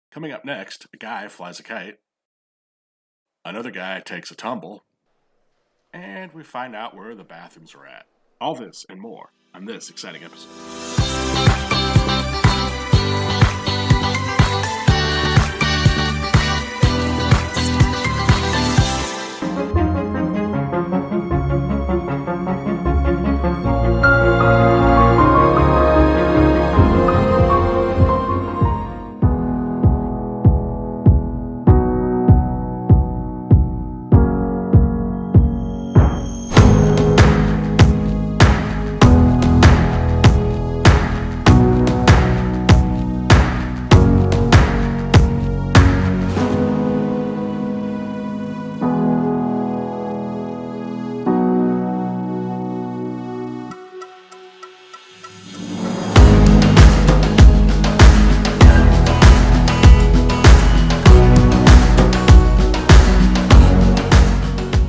Coming up next, a guy flies a kite, another guy takes a tumble, and we find out where the bathrooms are at. All this and more on this exciting episode.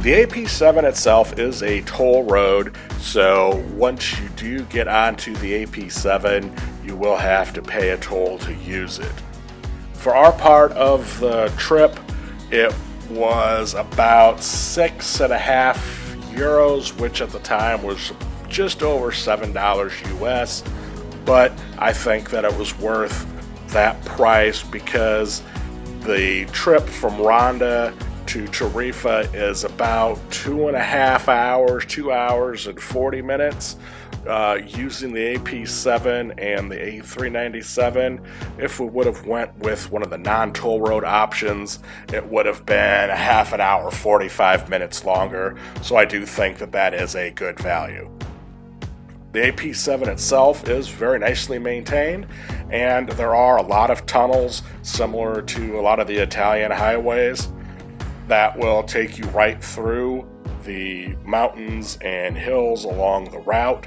The AP7 itself is a toll road, so once you do get onto the AP7, you will have to pay a toll to use it. For our part of the trip, it was about €6.50, which at the time was just over $7 US, but I think that it was worth that price because the trip from Ronda to Tarifa is about 2.5 hours, 2 hours and 40 minutes. Using the AP7 and the A397, if we would have went with one of the non-toll road options, it would have been a half an hour, 45 minutes longer. So I do think that that is a good value. The AP7 itself is very nicely maintained, and there are a lot of tunnels similar to a lot of the Italian highways that will take you right through the mountains and hills along the route.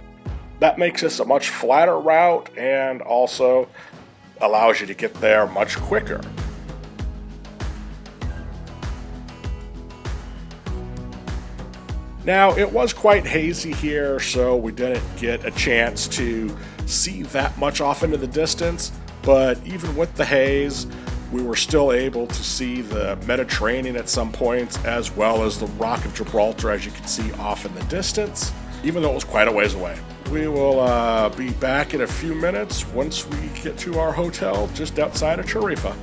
That makes this a much flatter route and also allows you to get there much quicker. Now, it was quite hazy here, so we didn't get a chance to see that much off into the distance, but even with the haze, we were still able to see the Mediterranean at some points, as well as the Rock of Gibraltar, as you can see off in the distance, even though it was quite a ways away. We will be back in a few minutes once we get to our hotel just outside of Tarifa.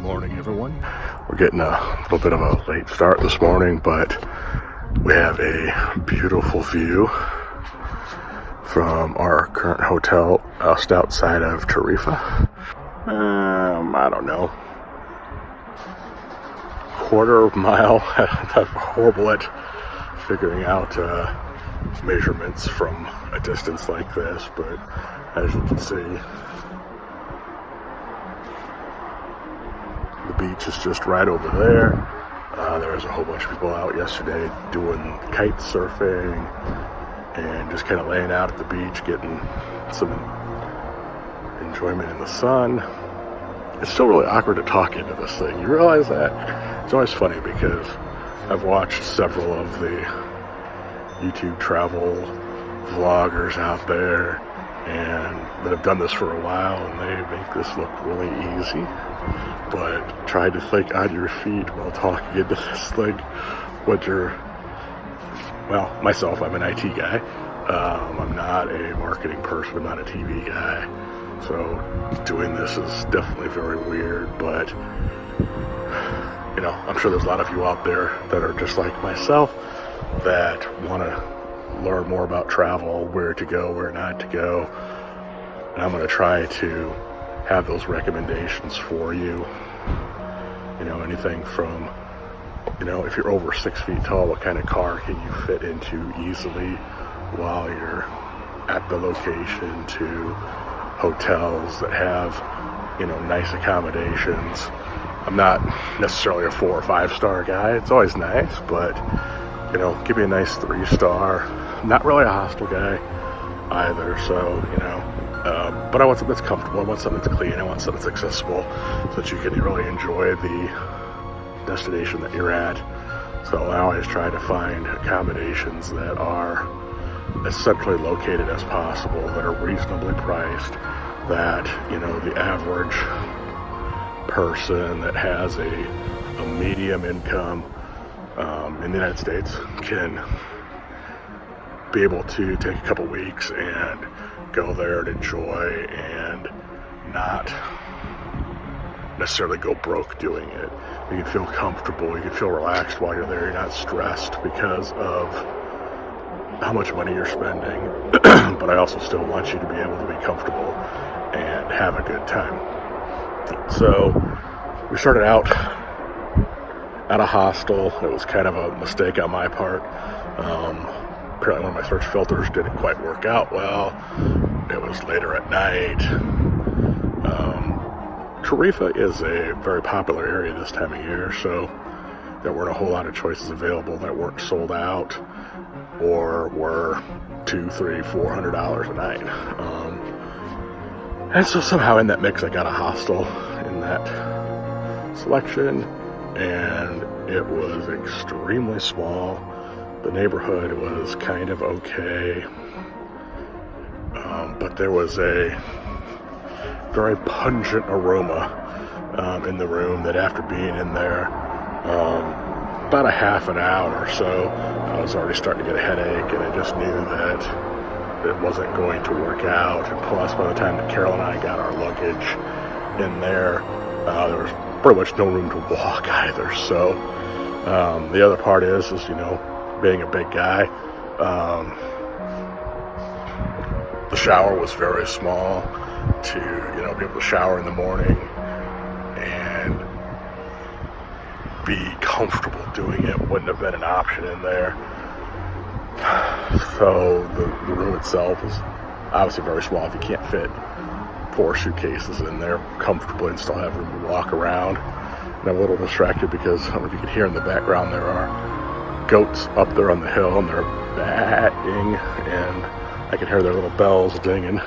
Morning, everyone. We're getting a little bit of a late start this morning, but we have a beautiful view from our current hotel just outside of Tarifa. I don't know, quarter mile. I'm horrible at figuring out measurements from a distance like this, but as you can see, the beach is just right over there. There was a whole bunch of people out yesterday doing kite surfing and just kind of laying out at the beach, getting some enjoyment in the sun. It's still really awkward to talk into this thing. You realize that? It's always funny because I've watched several of the YouTube travel vloggers out there and that have done this for a while, and they make this look really easy. But try to think on your feet while talking into this thing what you're, well, myself, I'm an IT guy. I'm not a marketing person, I'm not a TV guy. So doing this is definitely very weird, but you know, I'm sure there's a lot of you out there that are just like myself that want to learn more about travel, where to go, where not to go. And I'm going to try to have those recommendations for you. You know, anything from if you're over 6 feet tall, what kind of car can you fit into easily while you're at the location, to hotels that have, nice accommodations. I'm not necessarily a 4 or 5 star guy. It's always nice, but, give me a nice 3-star. Not really a hostile guy either, so, but I want something that's comfortable. I want something that's clean. I want something that's accessible so that you can really enjoy the destination that you're at. So I always try to find accommodations that are as centrally located as possible, that are reasonably priced, that, the average person that has a medium income in the United States can be able to take a couple weeks and go there and enjoy, and not necessarily go broke doing it. You can feel comfortable, you can feel relaxed while you're there, you're not stressed because of how much money you're spending, but I also still want you to be able to be comfortable and have a good time. So we started out at a hostel. It was kind of a mistake on my part. Apparently one of my search filters didn't quite work out well. It was later at night. Tarifa is a very popular area this time of year, so there weren't a whole lot of choices available that weren't sold out or were $200, $300, $400 a night. And so somehow in that mix I got a hostel in that selection, and it was extremely small. The neighborhood was kind of okay, but there was a very pungent aroma in the room that after being in there about a half an hour or so, I was already starting to get a headache, and I just knew that it wasn't going to work out. And plus, by the time that Carol and I got our luggage in there, there was pretty much no room to walk either. So the other part is being a big guy, the shower was very small. To be able to shower in the morning and be comfortable doing it wouldn't have been an option in there. So the room itself is obviously very small. If you can't fit 4 suitcases in there comfortably and still have room to walk around. And I'm a little distracted because I don't know if you can hear in the background, there are goats up there on the hill, and they're batting, and I can hear their little bells dinging.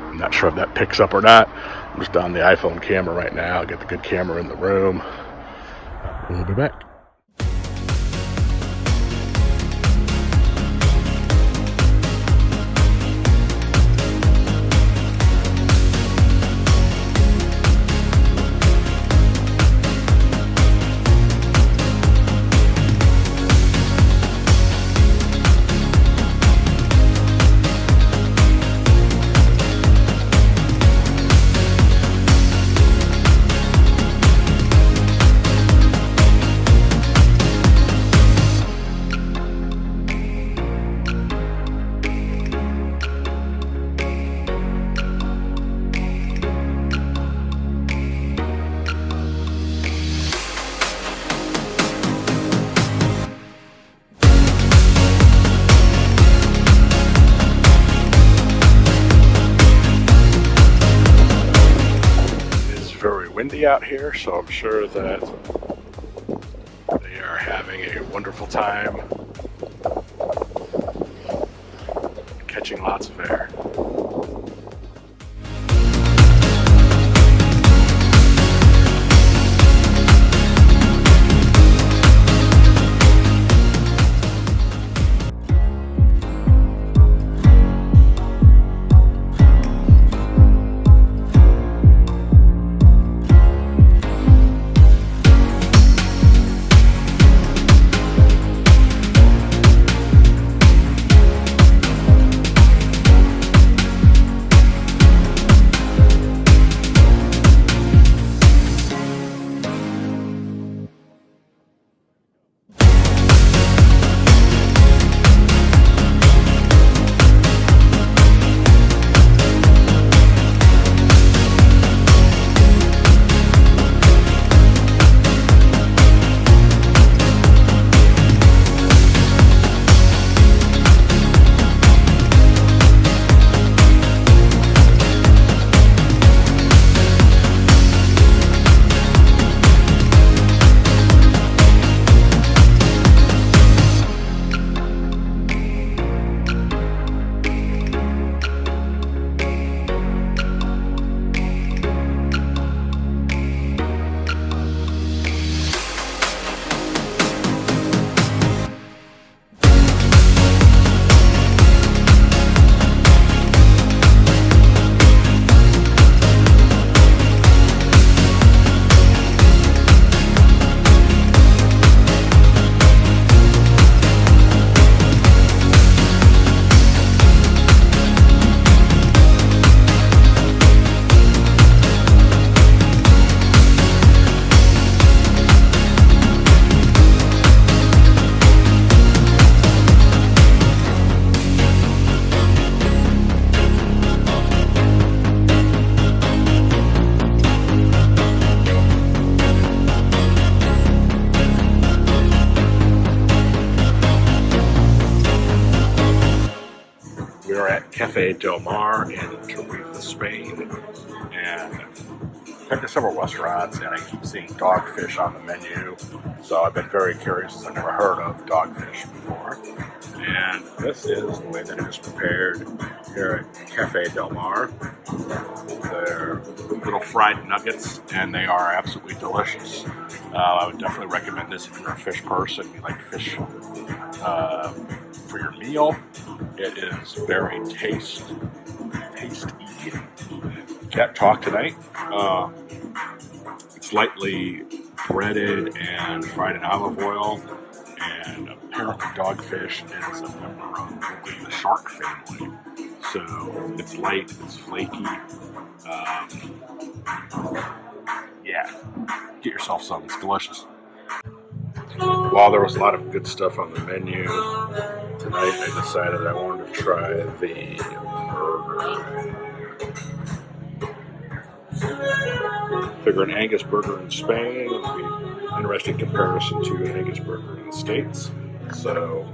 I'm not sure if that picks up or not. I'm just on the iPhone camera right now. I'll get the good camera in the room. We'll be back. Windy out here, so I'm sure that they are having a wonderful time catching lots of air. Cafe Del Mar in Tarifa, Spain, and been to several restaurants, and I keep seeing dogfish on the menu, so I've been very curious. I've never heard of dogfish before, and this is the way that it is prepared here at Cafe Del Mar. They're little fried nuggets, and they are absolutely delicious. I would definitely recommend this if you're a fish person, you like fish for your meal. It is very tasty. Can't talk tonight. It's lightly breaded and fried in olive oil, and apparently dogfish is a member of the shark family. So it's light, it's flaky. Yeah, get yourself some. It's delicious. While there was a lot of good stuff on the menu tonight, I decided I wanted to try the burger. Figure an Angus burger in Spain would be an interesting comparison to an Angus burger in the States. So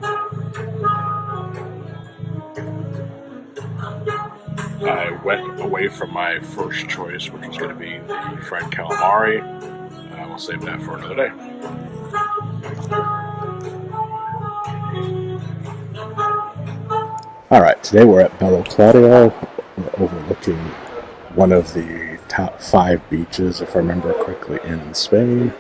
I went away from my first choice, which was going to be the fried calamari. We'll save that for another day. All right, today we're at Bello Claudio. We're overlooking one of the top 5 beaches, if I remember correctly, in Spain.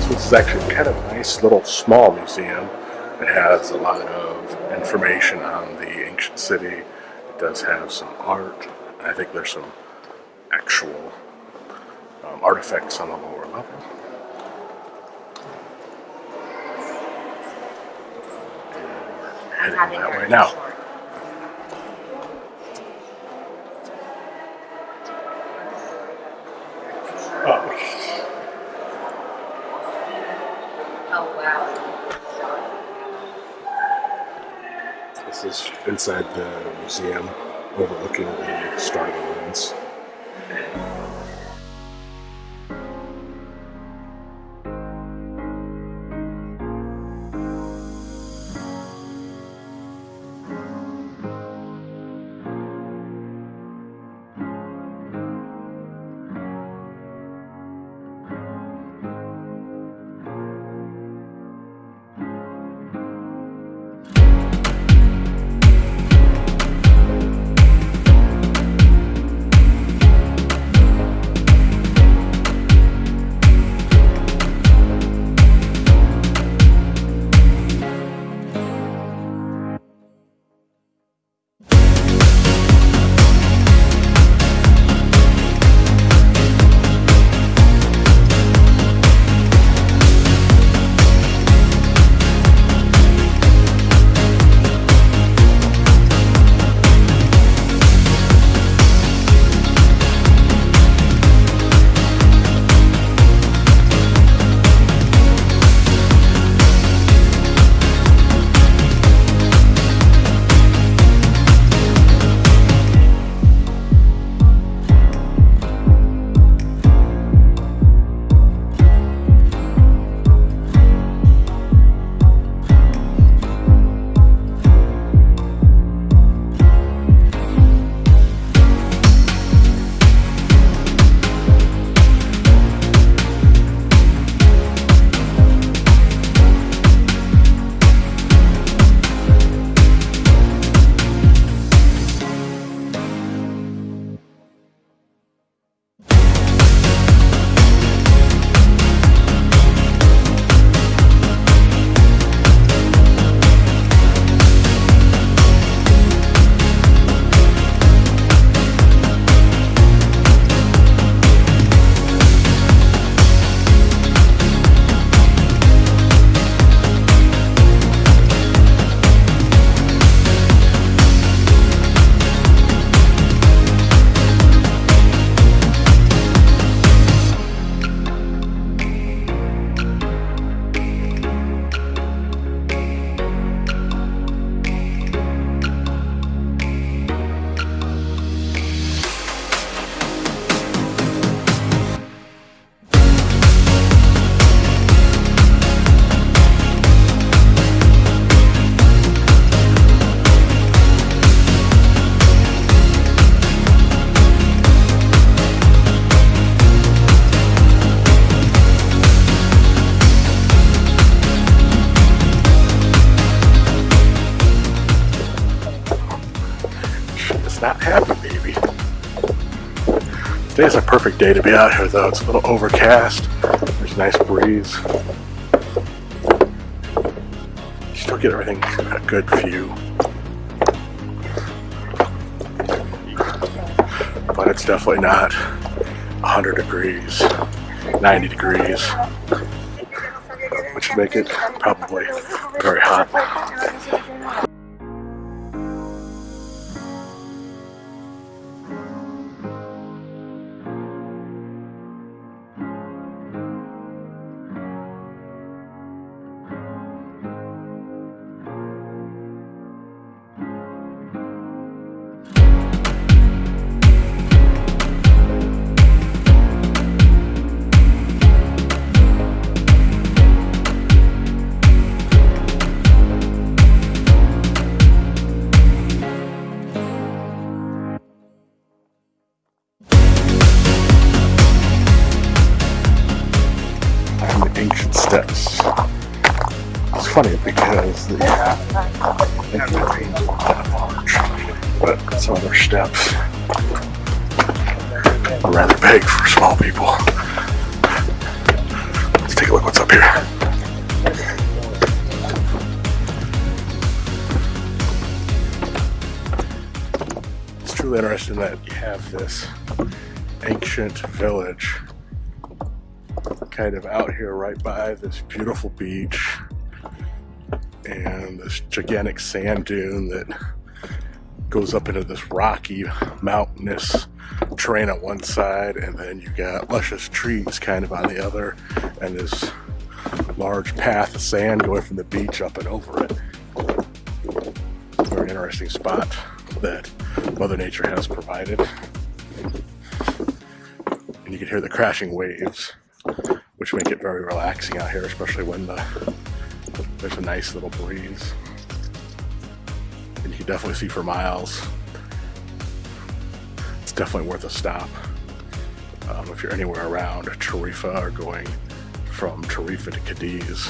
This is actually kind of a nice little small museum. It has a lot of information on the ancient city. It does have some art. I think there's some actual artifacts on the lower level. And we're heading that way now. This is inside the museum, overlooking the start of the ruins. baby. Today's a perfect day to be out here though. It's a little overcast. There's a nice breeze. You still get everything a good view. But it's definitely not 100 degrees, 90 degrees, which would make it probably very hot. Ancient steps. It's funny because the ancient steps are large, but some of their steps are rather big for small people. Let's take a look what's up here. It's truly interesting that you have this ancient village kind of out here right by this beautiful beach and this gigantic sand dune that goes up into this rocky mountainous terrain on one side, and then you got luscious trees kind of on the other, and this large path of sand going from the beach up and over it. Very interesting spot that Mother Nature has provided, and you can hear the crashing waves, which make it very relaxing out here, especially when there's a nice little breeze. And you can definitely see for miles. It's definitely worth a stop if you're anywhere around Tarifa or going from Tarifa to Cadiz.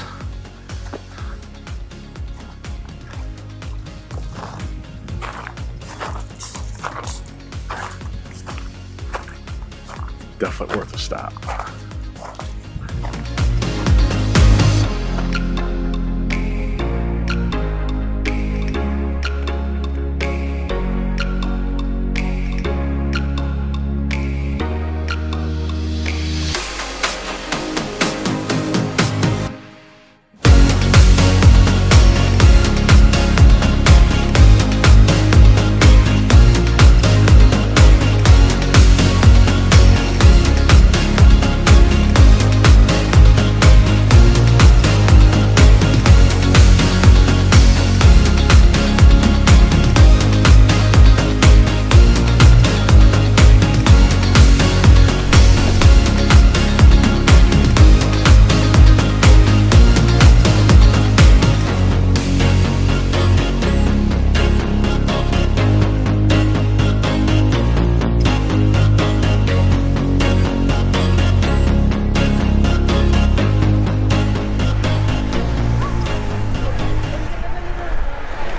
Definitely worth a stop.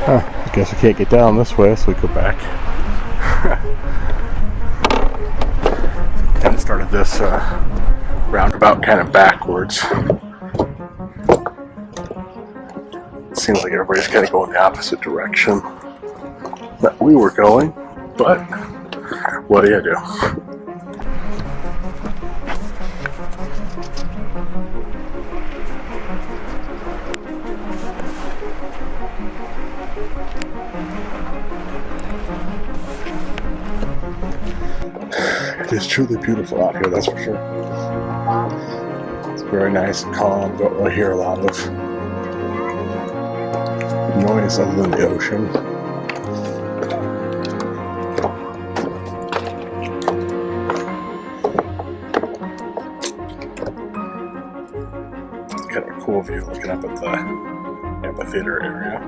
I guess I can't get down this way, so we go back. Kind of started this roundabout kind of backwards. It seems like everybody's kind of going the opposite direction that we were going, but what do you do? It is truly beautiful out here, that's for sure. It's very nice and calm. Don't really hear a lot of noise other than the ocean. It's kind of a cool view looking up at the amphitheater area.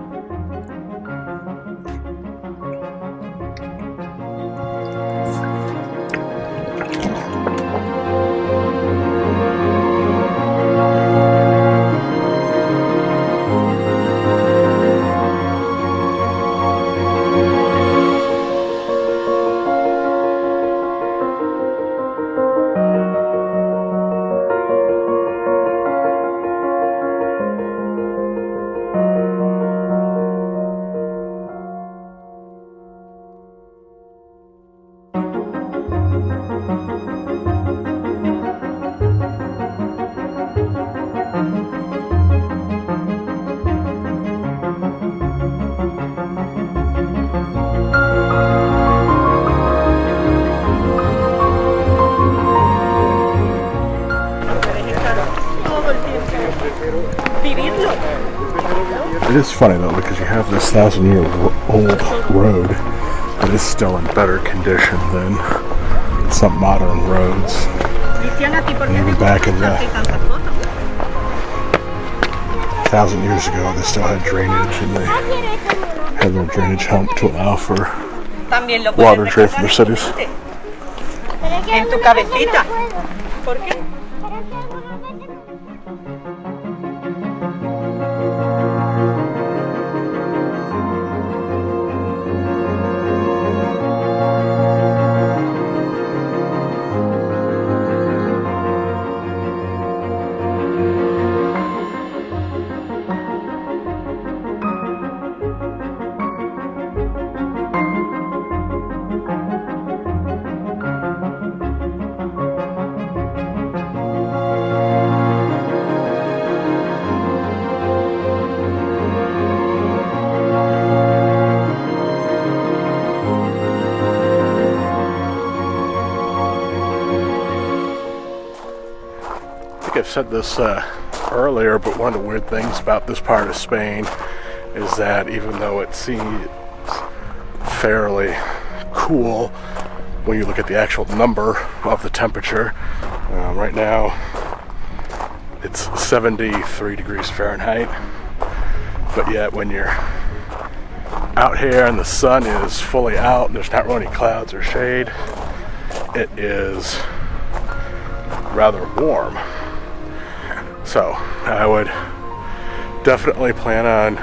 is funny though, because you have this 1,000-year-old road that is still in better condition than some modern roads. Even back in the 1,000 years ago, they still had drainage, and they had their drainage hump to allow for water trade from the cities. En tu cabecita. ¿Por qué? I've said this earlier, but one of the weird things about this part of Spain is that even though it seems fairly cool when you look at the actual number of the temperature, right now it's 73 degrees Fahrenheit, but yet when you're out here and the sun is fully out and there's not really any clouds or shade, it is rather warm. So I would definitely plan on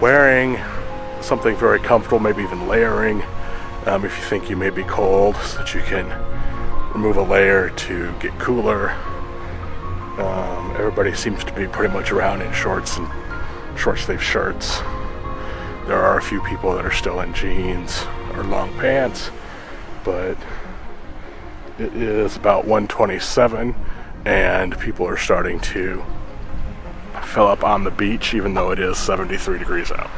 wearing something very comfortable, maybe even layering if you think you may be cold, so that you can remove a layer to get cooler. Everybody seems to be pretty much around in shorts and short sleeve shirts. There are a few people that are still in jeans or long pants, but it is about 1:27 and people are starting to fill up on the beach, even though it is 73 degrees out.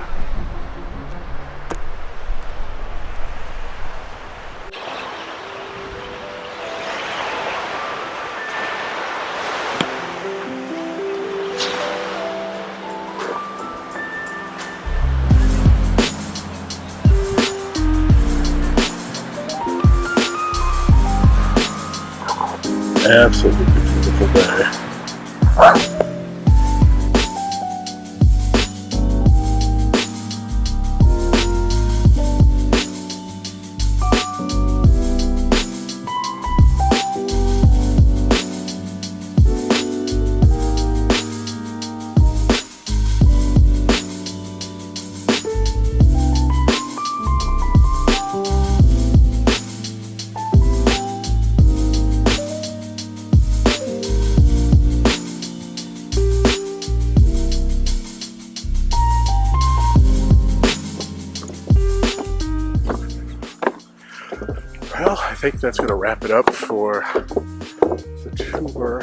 Absolutely beautiful day. Well, I think that's going to wrap it up for the tour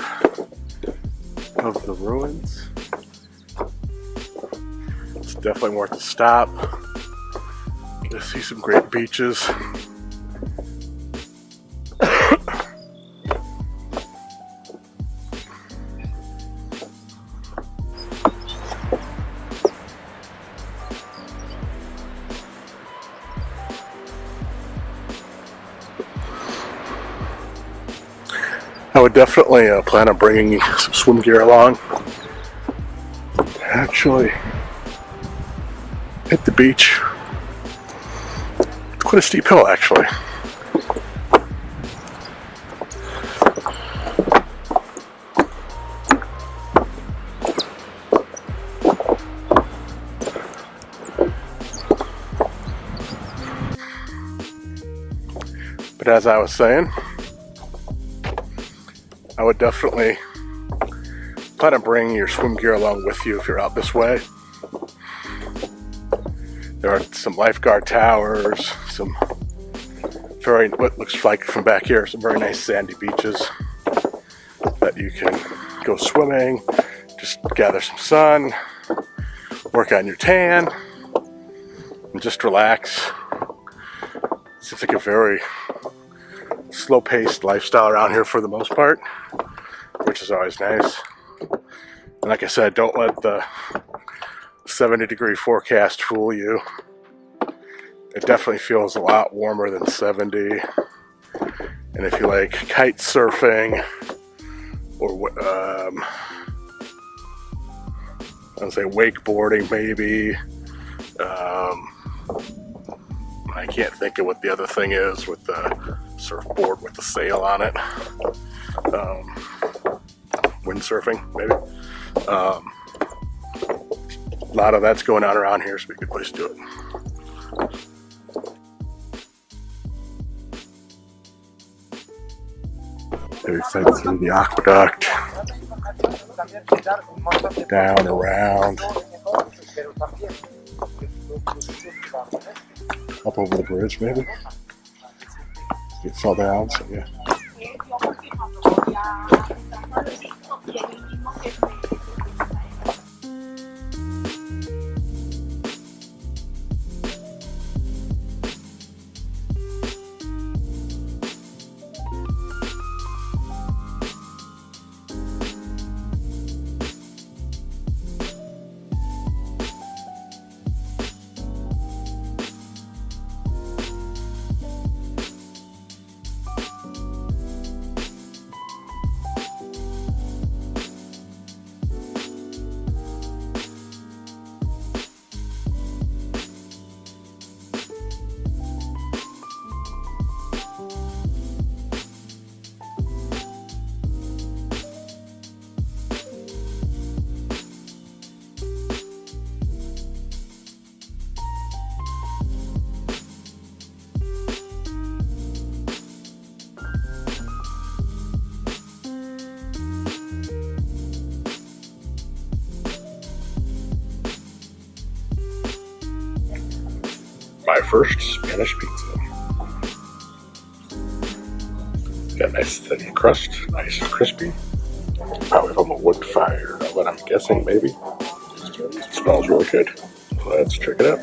of the ruins. It's definitely worth a stop. You'll see some great beaches. I would definitely plan on bringing some swim gear along. Actually, hit the beach. It's quite a steep hill, actually. But as I was saying, I would definitely plan on bringing your swim gear along with you if you're out this way. There are some lifeguard towers, some very, what looks like from back here, some very nice sandy beaches that you can go swimming, just gather some sun, work on your tan, and just relax. It seems like a very slow-paced lifestyle around here for the most part, which is always nice. And like I said, don't let the 70-degree forecast fool you. It definitely feels a lot warmer than 70. And if you like kite surfing or I'd say wakeboarding maybe. I can't think of what the other thing is with the surfboard with the sail on it. Windsurfing maybe. A lot of that's going on around here, so it'd be a good place to do it. Maybe cycle through the aqueduct, down, around, up over the bridge maybe. It fell down, so yeah. My first Spanish pizza. Got a nice thin crust, nice and crispy. Probably from a wood fire, but I'm guessing maybe. It smells really good. So let's check it out.